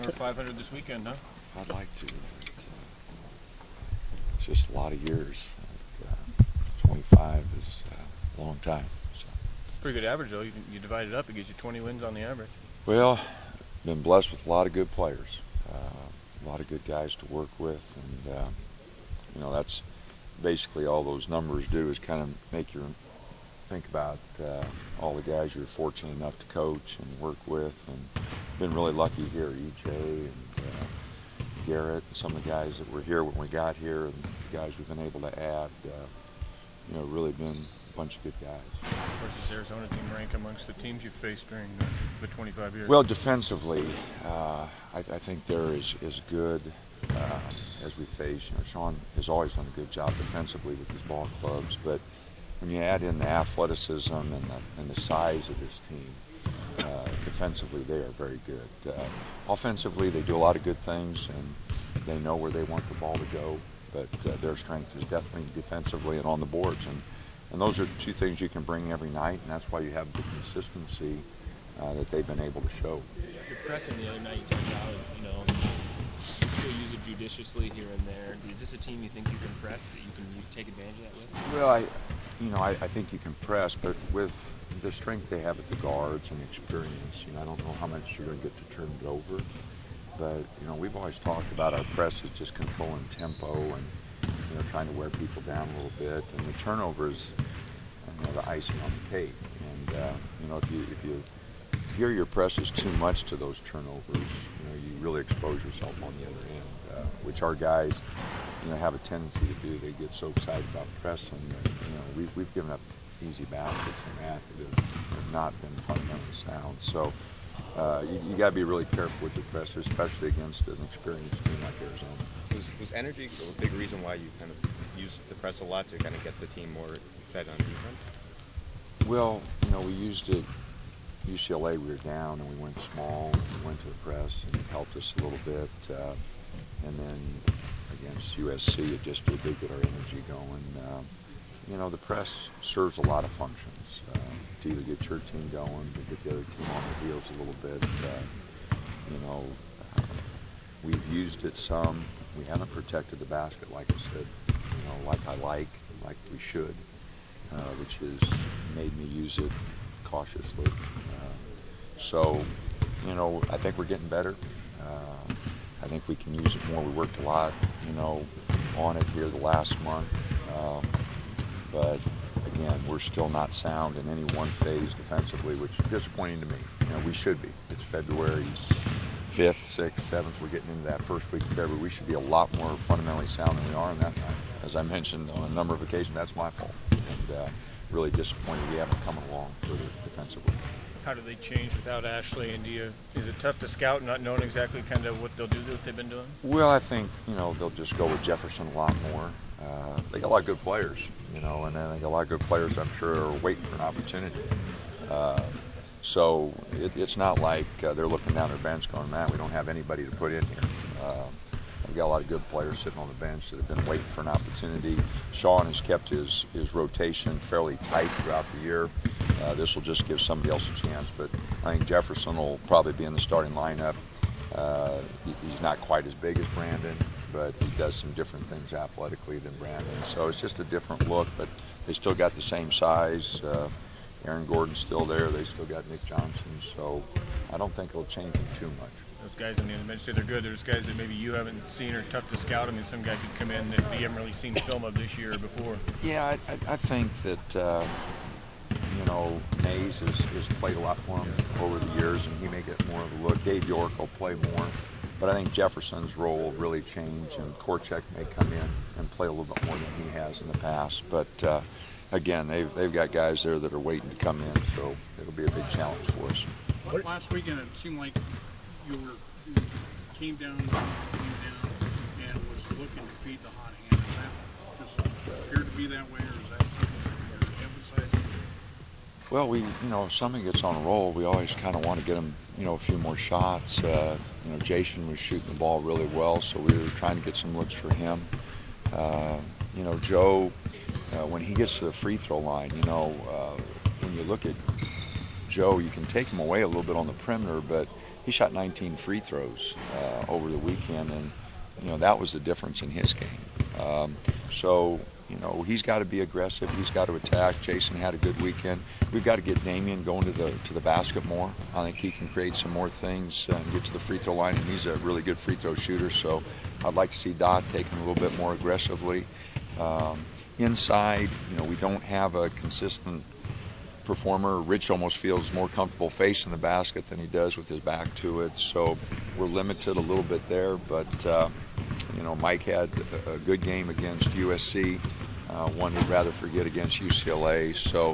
over 500 this weekend, huh? I'd like to. It's just a lot of years. 25 is a long time. So. Pretty good average, though. You divide it up, it gives you 20 wins on the average. Well, been blessed with a lot of good players, a lot of good guys to work with, and that's basically all those numbers do is kind of make you think about all the guys you're fortunate enough to coach and work with, and been really lucky here, EJ and Garrett, and some of the guys that were here when we got here, and the guys we've been able to add, really been a bunch of good guys. Where does this Arizona team rank amongst the teams you've faced during the 25 years? Well, defensively, I think they're as good as we face. Sean has always done a good job defensively with his ball clubs, but when you add in the athleticism and the size of this team, defensively they are very good. Offensively, they do a lot of good things, and they know where they want the ball to go, but their strength is definitely defensively and on the boards. And those are two things you can bring every night, and that's why you have the consistency that they've been able to show. Your pressing the other night, you talked about, you'll use it judiciously here and there. Is this a team you think you can press, that you can take advantage of that with? Well, I think you can press, but with the strength they have at the guards and experience, I don't know how much you're going to get to turn it over. But, we've always talked about our press as just controlling tempo and, trying to wear people down a little bit. And the turnovers, the icing on the cake. And, if you gear your presses too much to those turnovers, you really expose yourself on the other end, which our guys, have a tendency to do. They get so excited about pressing that, we've given up easy baskets and that have not been fundamentally sound. So you got to be really careful with the press, especially against an experienced team like Arizona. Was energy a big reason why you kind of used the press a lot to kind of get the team more excited on defense? Well, we used it. UCLA, we were down and we went small and we went to the press and it helped us a little bit. And then against USC, it just did get our energy going. The press serves a lot of functions. To either get your team going, to get the other team on their heels a little bit. We've used it some. We haven't protected the basket, like I said, like we should, which has made me use it cautiously. I think we're getting better. I think we can use it more. We worked a lot, on it here the last month. But again, we're still not sound in any one phase defensively, which is disappointing to me. We should be. It's February 5th, 6th, 7th. We're getting into that first week of February. We should be a lot more fundamentally sound than we are on that night. As I mentioned on a number of occasions, that's my fault. And really disappointed we haven't come along further defensively. How do they change without Ashley? And is it tough to scout, not knowing exactly kind of what they'll do, what they've been doing? Well, I think, they'll just go with Jefferson a lot more. They got a lot of good players, and then they got a lot of good players I'm sure are waiting for an opportunity. So it's not like they're looking down their bench going, man, we don't have anybody to put in here. We've got a lot of good players sitting on the bench that have been waiting for an opportunity. Sean has kept his rotation fairly tight throughout the year. This will just give somebody else a chance, but I think Jefferson will probably be in the starting lineup. He's not quite as big as Brandon, but he does some different things athletically than Brandon. So it's just a different look, but they still got the same size. Aaron Gordon's still there. They still got Nick Johnson. So I don't think it'll change them too much. Those guys on the bench say they're good. There's guys that maybe you haven't seen or tough to scout. I mean, some guys could come in that you haven't really seen film of this year or before. Yeah, I think that, Mays has played a lot for him over the years, and he may get more of a look. Dave York will play more. But I think Jefferson's role will really change, and Korchek may come in and play a little bit more than he has in the past. But, again, they've got guys there that are waiting to come in, so it'll be a big challenge for us. Last weekend, it seemed like you came down, and was looking to beat the hot hand. Does that just appear to be that way, or is that something you're emphasizing? Well, if somebody gets on a roll, we always kind of want to get them, a few more shots. Jason was shooting the ball really well, so we were trying to get some looks for him. Joe, when he gets to the free throw line, when you look at Joe, you can take him away a little bit on the perimeter, but he shot 19 free throws over the weekend, and that was the difference in his game. So he's got to be aggressive. He's got to attack. Jason had a good weekend. We've got to get Damian going to the basket more. I think he can create some more things and get to the free throw line, and he's a really good free throw shooter. So I'd like to see Dot take him a little bit more aggressively. Inside, we don't have a consistent performer. Rich almost feels more comfortable facing the basket than he does with his back to it. So we're limited a little bit there, but Mike had a good game against USC, one he'd rather forget against UCLA. So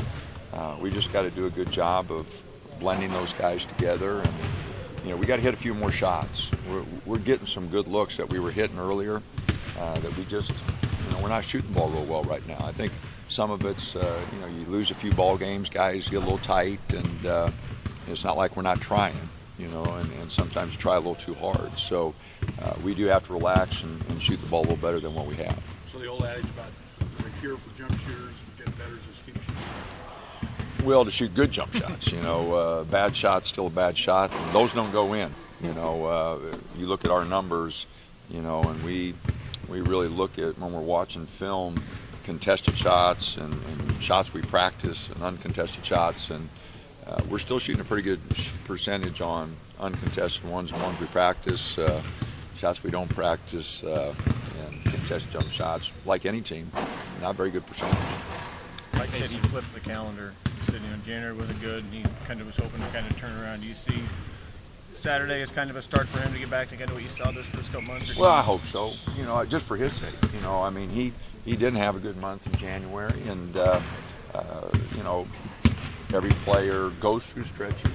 we just got to do a good job of blending those guys together, and we got to hit a few more shots. We're getting some good looks that we were hitting earlier that we just we're not shooting the ball real well right now. I think some of it's you lose a few ball games, guys get a little tight, and it's not like we're not trying. And sometimes try a little too hard. So we do have to relax and shoot the ball a little better than what we have. So the old adage about the cure for jump shooters is get better is just keep shooting. Well, to shoot good jump shots. Bad shot's still a bad shot, and those don't go in. You look at our numbers, and we really look at when we're watching film, contested shots and shots we practice and uncontested shots, and we're still shooting a pretty good percentage on uncontested ones and ones we practice, shots we don't practice, and contested jump shots. Like any team, not very good percentage. Mike said he flipped the calendar. He said January wasn't good, and he kind of was hoping to kind of turn around. Do you see Saturday as kind of a start for him to get back to kind of what you saw this first couple months? Well, I hope so. Just for his sake. He didn't have a good month in January, and every player goes through stretches,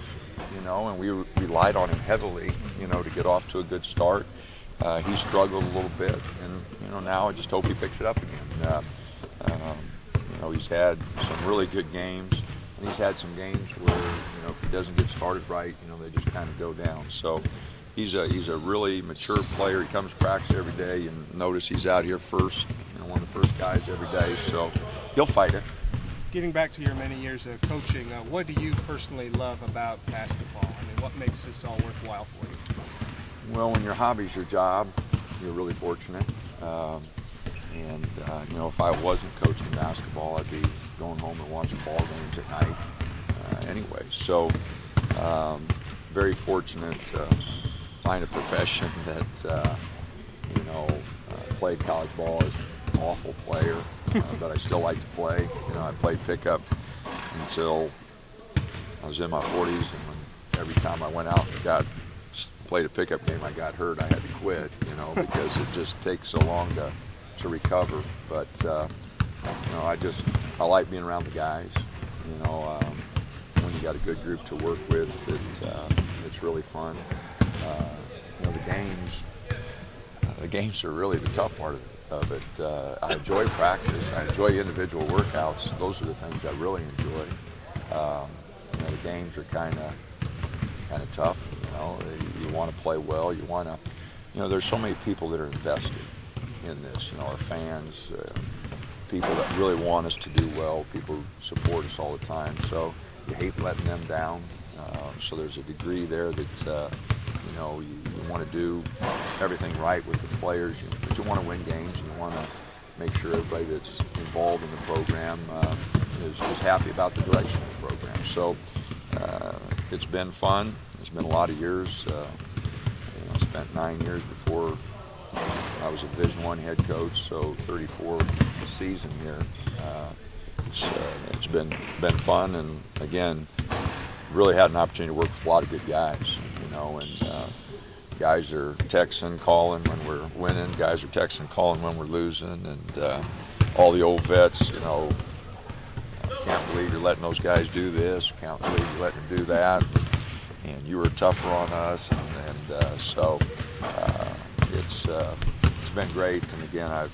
and we relied on him heavily, to get off to a good start. He struggled a little bit, and now I just hope he picks it up again. He's had some really good games, and he's had some games where if he doesn't get started right, they just kind of go down. So he's a really mature player. He comes to practice every day, and notice he's out here first, one of the first guys every day. So he'll fight it. Getting back to your many years of coaching, what do you personally love about basketball? What makes this all worthwhile for you? Well, when your hobby's your job, you're really fortunate. If I wasn't coaching basketball, I'd be going home and watching ball games at night anyway. So very fortunate to find a profession that, played college ball as an awful player, but I still like to play. I played pickup until I was in my 40s, and every time I went out and played a pickup game, I got hurt. I had to quit, because it just takes so long to recover. But I like being around the guys. When you got a good group to work with, it's really fun. The games are really the tough part of it. I enjoy practice. I enjoy individual workouts. Those are the things I really enjoy. The games are kind of tough. You want to play well. You want to. There's so many people that are invested in this. Our fans, people that really want us to do well, people who support us all the time. So you hate letting them down. So there's a degree there that you want to do everything right with the players, but you want to win games. You want to make sure everybody that's involved in the program is happy about the direction of the program. So it's been fun. It's been a lot of years. I spent 9 years before I was a Division I head coach, so 34 season here. It's been fun, and again, really had an opportunity to work with a lot of good guys, and guys are texting, calling when we're winning, guys are texting, calling when we're losing, and all the old vets, can't believe you're letting those guys do this, can't believe you're letting them do that, and you were tougher on us, and so it's been great, and again, I've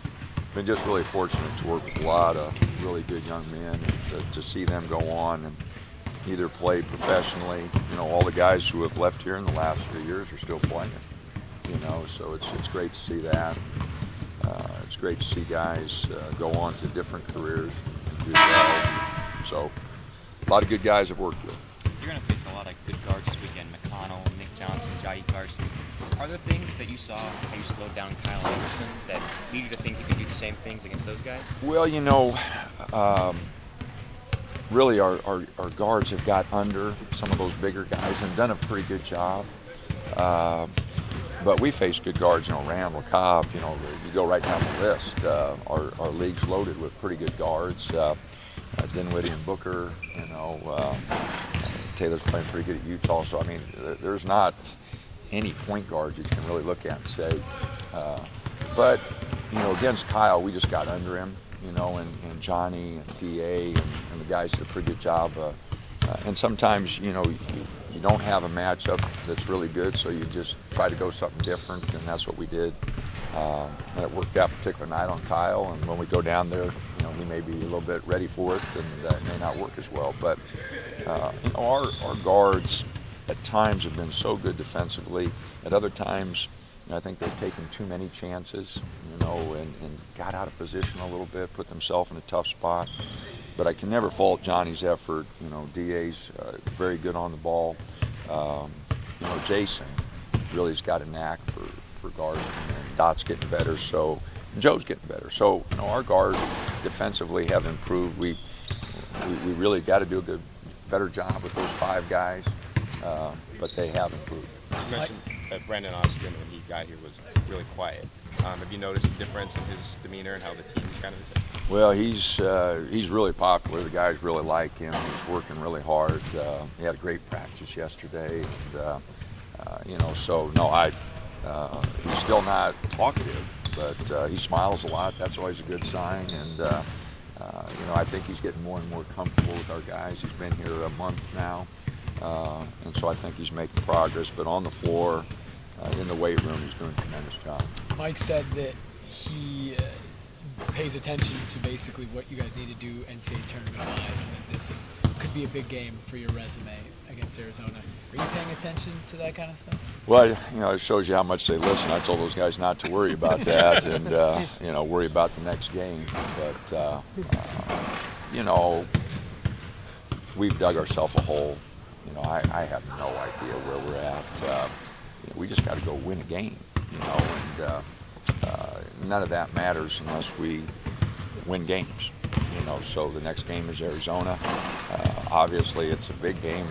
been just really fortunate to work with a lot of really good young men, and to see them go on and either play professionally. All the guys who have left here in the last 3 years are still playing. So it's great to see that. It's great to see guys go on to different careers and do well. So a lot of good guys I've worked with. You're going to face a lot of good guards this weekend. McConnell, Nick Johnson, Jai Carson. Are there things that you saw how you slowed down Kyle Anderson that lead you to think you could do the same things against those guys? Well, really our guards have got under some of those bigger guys and done a pretty good job. But we face good guards, Randall, Cobb, you go right down the list. Our league's loaded with pretty good guards. Dinwiddie and Booker, Taylor's playing pretty good at Utah. So, there's not any point guards you can really look at and say. But against Kyle, we just got under him, and Johnny and DA and the guys did a pretty good job. And sometimes, you don't have a matchup that's really good, so you just try to go something different, and that's what we did. And it worked that particular night on Kyle, and when we go down there, he may be a little bit ready for it, and it may not work as well. But, our guards at times have been so good defensively. At other times, I think they've taken too many chances, and got out of position a little bit, put themselves in a tough spot. But I can never fault Johnny's effort. DA's very good on the ball. Jason really has got a knack for guarding, and Dot's getting better. So Joe's getting better. So our guards defensively have improved. We really got to do a better job with those 5 guys, but they have improved. You mentioned that Brandon Austin, when he got here, was really quiet. Have you noticed a difference in his demeanor and how the team's kind of? Well, he's really popular. The guys really like him. He's working really hard. He had a great practice yesterday, and so no, he's still not talkative, but he smiles a lot. That's always a good sign, and I think he's getting more and more comfortable with our guys. He's been here a month now, and so I think he's making progress. But on the floor, in the weight room, he's doing a tremendous job. Mike said that he pays attention to basically what you guys need to do NCAA tournament-wise, and that this could be a big game for your resume against Arizona. Are you paying attention to that kind of stuff? Well, it shows you how much they listen. I told those guys not to worry about that, and worry about the next game. But we've dug ourselves a hole. I have no idea where we're at. We just got to go win a game, and none of that matters unless we win games. So the next game is Arizona. Obviously, it's a big game.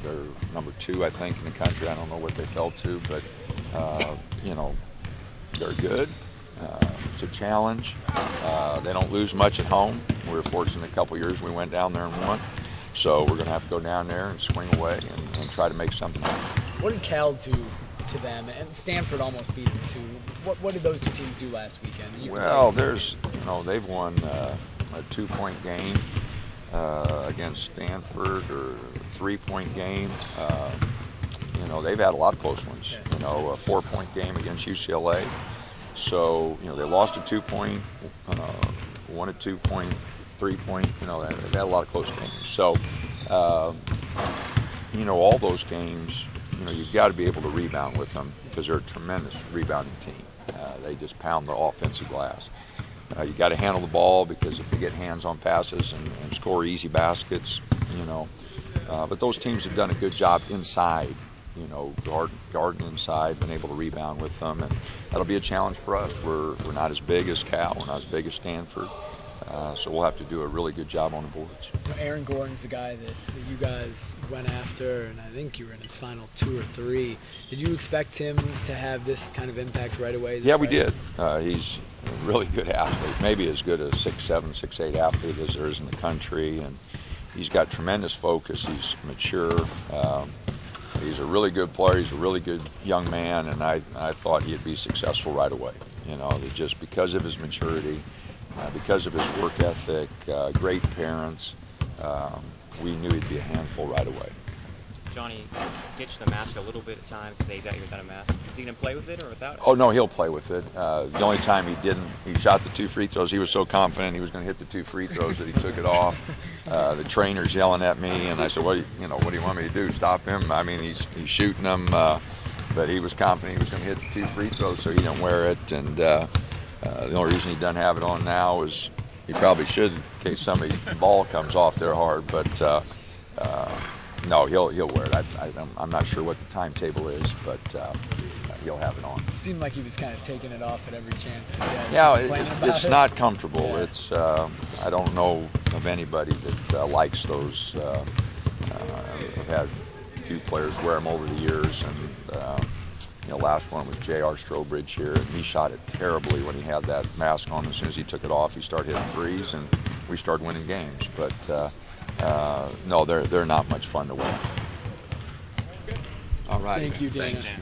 They're number 2, I think, in the country. I don't know what they fell to, but they're good. It's a challenge. They don't lose much at home. We were fortunate a couple years we went down there and won. So we're going to have to go down there and swing away and try to make something happen. What did Cal do to them? And Stanford almost beat them too. What did those 2 teams do last weekend? Well, they've won a 2-point game against Stanford, or a 3-point game. They've had a lot of close ones. A 4-point game against UCLA. So they lost a 2-point, won a 2-point, 3-point. They've had a lot of close games. So all those games, you've got to be able to rebound with them, because they're a tremendous rebounding team. They just pound the offensive glass. You got to handle the ball, because if they get hands on passes and score easy baskets, but those teams have done a good job inside, guarding inside, been able to rebound with them, and that'll be a challenge for us. We're not as big as Cal, we're not as big as Stanford, so we'll have to do a really good job on the boards. Aaron Gordon's a guy that you guys went after, and I think you were in his final 2 or 3. Did you expect him to have this kind of impact right away? Yeah, we did. He's a really good athlete, maybe as good a 6'7", 6'8" athlete as there is in the country, and he's got tremendous focus. He's mature. He's a really good player. He's a really good young man, and I thought he'd be successful right away. Just because of his maturity, because of his work ethic, great parents, we knew he'd be a handful right away. Johnny ditched the mask a little bit at times today. He's out here without a mask. Is he going to play with it or without it? Oh, no, he'll play with it. The only time he didn't, he shot the 2 free throws. He was so confident he was going to hit the 2 free throws that he took it off. The trainer's yelling at me, and I said, what do you want me to do? Stop him? He's shooting them. But he was confident he was going to hit the 2 free throws, so he didn't wear it. And the only reason he doesn't have it on now is he probably should, in case somebody's ball comes off there hard. But No, he'll wear it. I'm not sure what the timetable is, but he'll have it on. It seemed like he was kind of taking it off at every chance. Yeah, complaining about it's it. not comfortable. Yeah. It's I don't know of anybody that likes those. I've had a few players wear them over the years, and last one was J.R. Strobridge here, and he shot it terribly when he had that mask on. As soon as he took it off, he started hitting threes, and we started winning games. But no, they're not much fun to wear. All right. Thank you, Dana. Thanks, Dan.